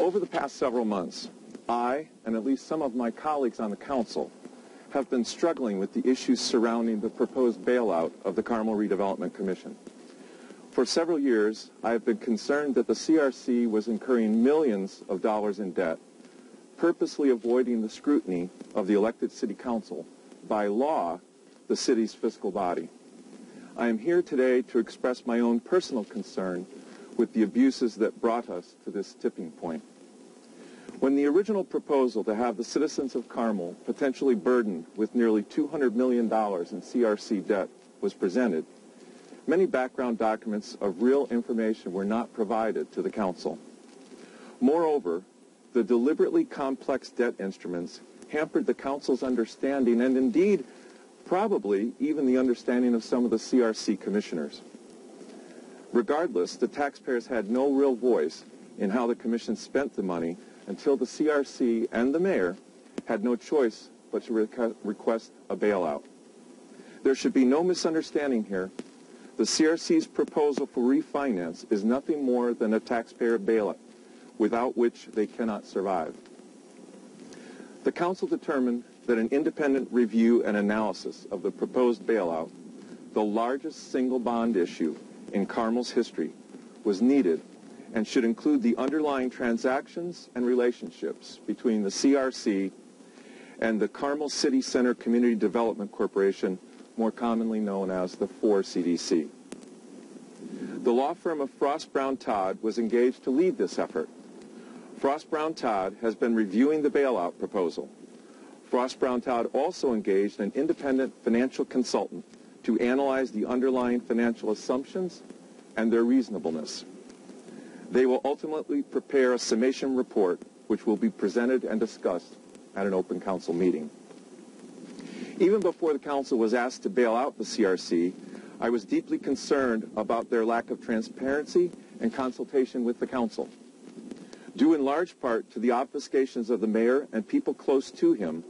Over the past several months, I, and at least some of my colleagues on the council, have been struggling with the issues surrounding the proposed bailout of the Carmel Redevelopment Commission. For several years, I have been concerned that the CRC was incurring millions of dollars in debt, purposely avoiding the scrutiny of the elected city council, by law, the city's fiscal body. I am here today to express my own personal concern with the abuses that brought us to this tipping point. When the original proposal to have the citizens of Carmel potentially burdened with nearly $200 million in CRC debt was presented, many background documents of real information were not provided to the council. Moreover, the deliberately complex debt instruments hampered the council's understanding and indeed probably even the understanding of some of the CRC commissioners. Regardless, the taxpayers had no real voice in how the commission spent the money until the CRC and the mayor had no choice but to request a bailout. There should be no misunderstanding here. The CRC's proposal for refinance is nothing more than a taxpayer bailout, without which they cannot survive. The council determined that an independent review and analysis of the proposed bailout, the largest single bond issue in Carmel's history, was needed and should include the underlying transactions and relationships between the CRC and the Carmel City Center Community Development Corporation, more commonly known as the 4CDC. The law firm of Frost Brown Todd was engaged to lead this effort. Frost Brown Todd has been reviewing the bailout proposal. Frost Brown Todd also engaged an independent financial consultant to analyze the underlying financial assumptions and their reasonableness. They will ultimately prepare a summation report which will be presented and discussed at an open council meeting. Even before the council was asked to bail out the CRC, I was deeply concerned about their lack of transparency and consultation with the council. Due in large part to the obfuscations of the mayor and people close to him,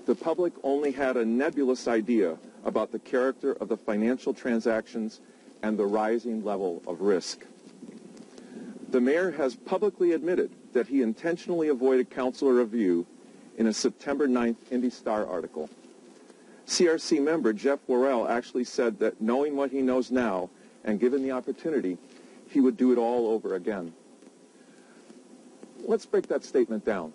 the public only had a nebulous idea about the character of the financial transactions and the rising level of risk. The mayor has publicly admitted that he intentionally avoided council review in a September 9th Indy Star article. CRC member Jeff Worrell actually said that knowing what he knows now and given the opportunity, he would do it all over again. Let's break that statement down.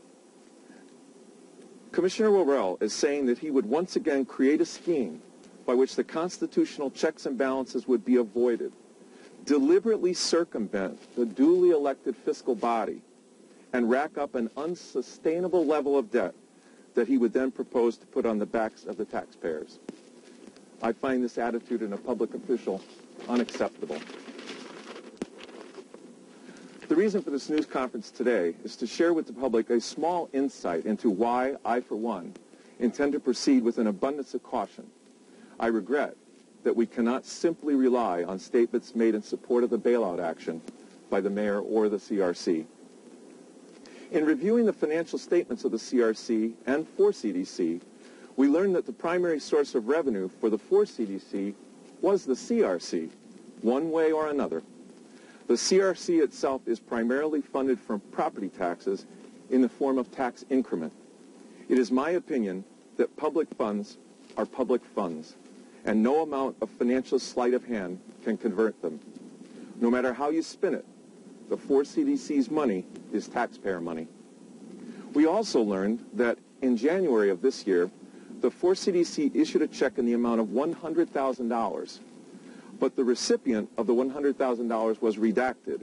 Commissioner Worrell is saying that he would once again create a scheme by which the constitutional checks and balances would be avoided, deliberately circumvent the duly elected fiscal body, and rack up an unsustainable level of debt that he would then propose to put on the backs of the taxpayers. I find this attitude in a public official unacceptable. The reason for this news conference today is to share with the public a small insight into why I, for one, intend to proceed with an abundance of caution. I regret that we cannot simply rely on statements made in support of the bailout action by the mayor or the CRC. In reviewing the financial statements of the CRC and 4CDC, we learned that the primary source of revenue for the 4CDC was the CRC, one way or another. The CRC itself is primarily funded from property taxes in the form of tax increment. It is my opinion that public funds are public funds, and no amount of financial sleight of hand can convert them. No matter how you spin it, the 4CDC's money is taxpayer money. We also learned that in January of this year, the 4CDC issued a check in the amount of $100,000, but the recipient of the $100,000 was redacted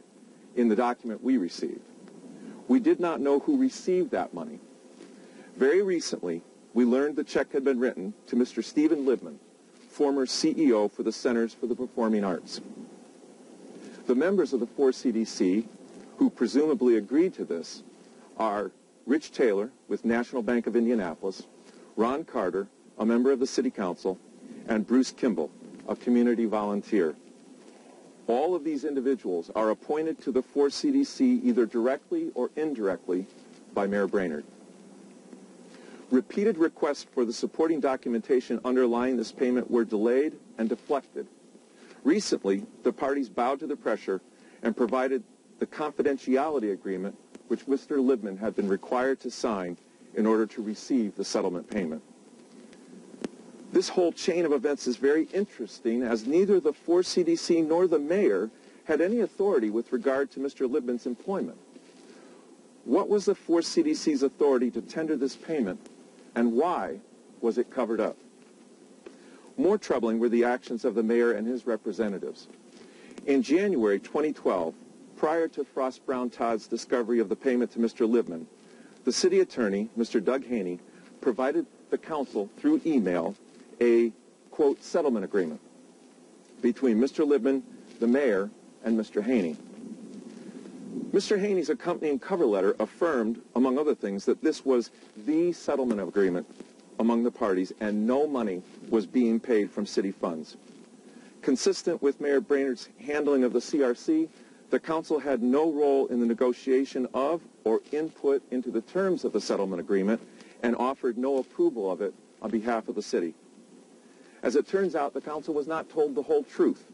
in the document we received. We did not know who received that money. Very recently, we learned the check had been written to Mr. Stephen Libman, former CEO for the Centers for the Performing Arts. The members of the 4CDC who presumably agreed to this are Rich Taylor with National Bank of Indianapolis, Ron Carter, a member of the City Council, and Bruce Kimball, a community volunteer. All of these individuals are appointed to the 4CDC either directly or indirectly by Mayor Brainard. Repeated requests for the supporting documentation underlying this payment were delayed and deflected. Recently, the parties bowed to the pressure and provided the confidentiality agreement which Mr. Libman had been required to sign in order to receive the settlement payment. This whole chain of events is very interesting, as neither the 4CDC nor the mayor had any authority with regard to Mr. Libman's employment. What was the 4CDC's authority to tender this payment, and why was it covered up? More troubling were the actions of the mayor and his representatives. In January 2012, prior to Frost Brown Todd's discovery of the payment to Mr. Libman, the city attorney, Mr. Doug Haney, provided the council through email a, quote, settlement agreement between Mr. Libman, the mayor, and Mr. Haney. Mr. Haney's accompanying cover letter affirmed, among other things, that this was the settlement agreement among the parties and no money was being paid from city funds. Consistent with Mayor Brainard's handling of the CRC, the council had no role in the negotiation of or input into the terms of the settlement agreement and offered no approval of it on behalf of the city. As it turns out, the council was not told the whole truth.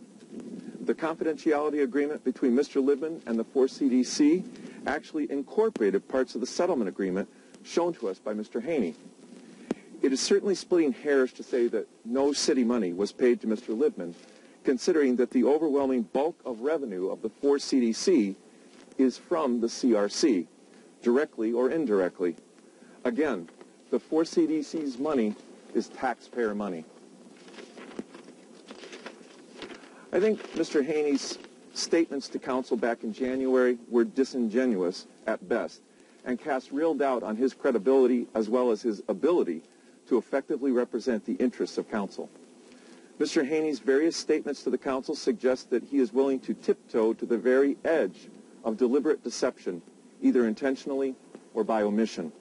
The confidentiality agreement between Mr. Libman and the 4CDC actually incorporated parts of the settlement agreement shown to us by Mr. Haney. It is certainly splitting hairs to say that no city money was paid to Mr. Libman, considering that the overwhelming bulk of revenue of the 4CDC is from the CRC, directly or indirectly. Again, the 4CDC's money is taxpayer money. I think Mr. Haney's statements to council back in January were disingenuous at best and cast real doubt on his credibility as well as his ability to effectively represent the interests of council. Mr. Haney's various statements to the council suggest that he is willing to tiptoe to the very edge of deliberate deception, either intentionally or by omission,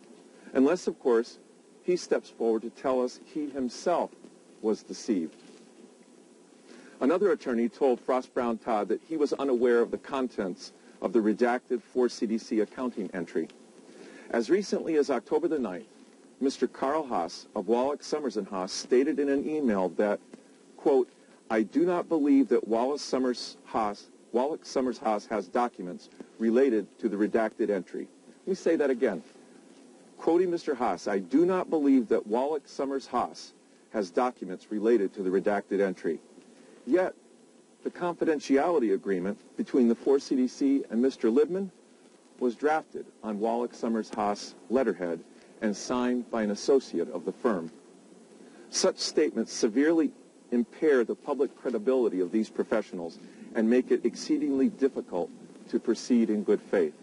unless, of course, he steps forward to tell us he himself was deceived. Another attorney told Frost Brown Todd that he was unaware of the contents of the redacted 4CDC accounting entry. As recently as October the 9th, Mr. Carl Haas of Wallach, Summers & Haas stated in an email that, quote, I do not believe that Wallach Summers Haas has documents related to the redacted entry. Let me say that again. Quoting Mr. Haas, I do not believe that Wallach Summers Haas has documents related to the redacted entry. Yet, the confidentiality agreement between the 4CDC and Mr. Libman was drafted on Wallach Summers Haas letterhead and signed by an associate of the firm. Such statements severely impair the public credibility of these professionals and make it exceedingly difficult to proceed in good faith.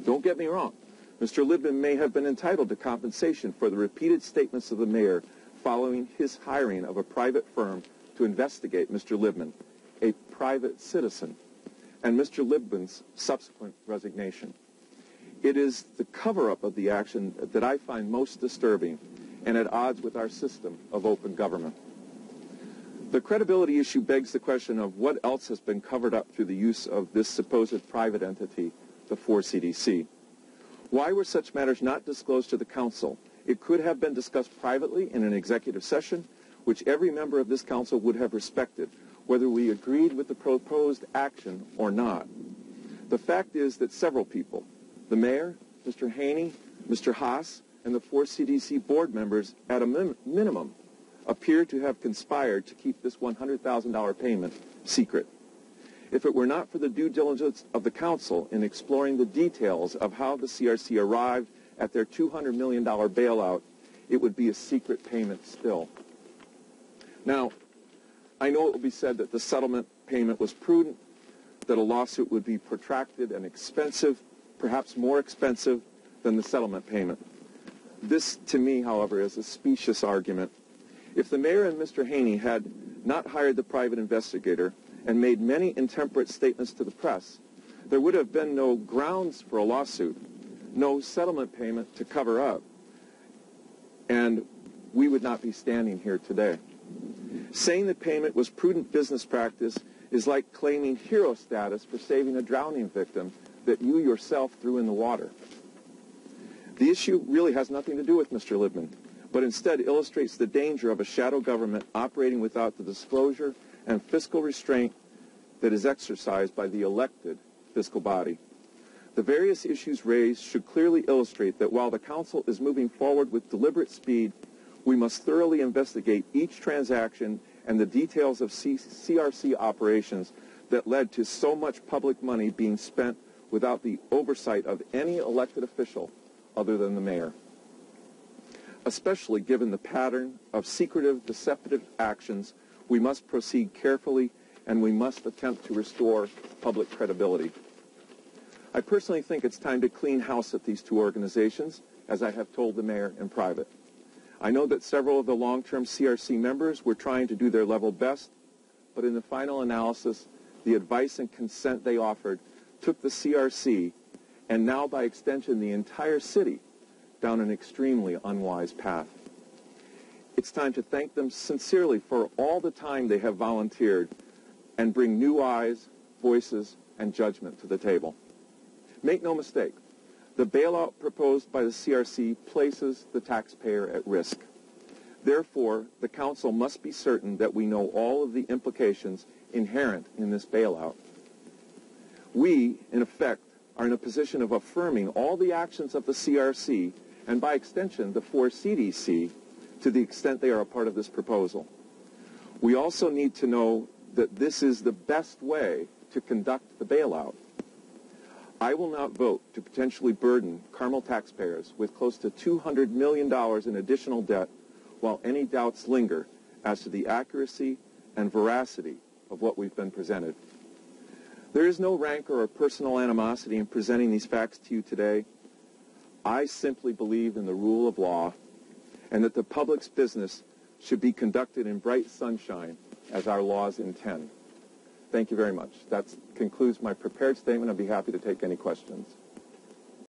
Don't get me wrong. Mr. Libman may have been entitled to compensation for the repeated statements of the mayor following his hiring of a private firm to investigate Mr. Libman, a private citizen, and Mr. Libman's subsequent resignation. It is the cover-up of the action that I find most disturbing and at odds with our system of open government. The credibility issue begs the question of what else has been covered up through the use of this supposed private entity, the 4CDC. Why were such matters not disclosed to the council? It could have been discussed privately in an executive session, which every member of this council would have respected, whether we agreed with the proposed action or not. The fact is that several people, the mayor, Mr. Haney, Mr. Haas, and the 4CDC board members, at a minimum, appear to have conspired to keep this $100,000 payment secret. If it were not for the due diligence of the council in exploring the details of how the CRC arrived at their $200 million bailout, it would be a secret payment still. Now, I know it will be said that the settlement payment was prudent, that a lawsuit would be protracted and expensive, perhaps more expensive than the settlement payment. This, to me, however, is a specious argument. If the mayor and Mr. Haney had not hired the private investigator and made many intemperate statements to the press, there would have been no grounds for a lawsuit, no settlement payment to cover up, and we would not be standing here today. Saying the payment was prudent business practice is like claiming hero status for saving a drowning victim that you yourself threw in the water. The issue really has nothing to do with Mr. Libman, but instead illustrates the danger of a shadow government operating without the disclosure and fiscal restraint that is exercised by the elected fiscal body. The various issues raised should clearly illustrate that while the Council is moving forward with deliberate speed, we must thoroughly investigate each transaction and the details of CRC operations that led to so much public money being spent without the oversight of any elected official other than the mayor. Especially given the pattern of secretive, deceptive actions, we must proceed carefully and we must attempt to restore public credibility. I personally think it's time to clean house at these two organizations, as I have told the mayor in private. I know that several of the long-term CRC members were trying to do their level best, but in the final analysis, the advice and consent they offered took the CRC, and now by extension the entire city, down an extremely unwise path. It's time to thank them sincerely for all the time they have volunteered and bring new eyes, voices, and judgment to the table. Make no mistake, the bailout proposed by the CRC places the taxpayer at risk. Therefore, the Council must be certain that we know all of the implications inherent in this bailout. We, in effect, are in a position of affirming all the actions of the CRC and by extension the 4 CDC to the extent they are a part of this proposal. We also need to know that this is the best way to conduct the bailout. I will not vote to potentially burden Carmel taxpayers with close to $200 million in additional debt while any doubts linger as to the accuracy and veracity of what we've been presented. There is no rancor or personal animosity in presenting these facts to you today. I simply believe in the rule of law and that the public's business should be conducted in bright sunshine as our laws intend. Thank you very much. That concludes my prepared statement. I'd be happy to take any questions.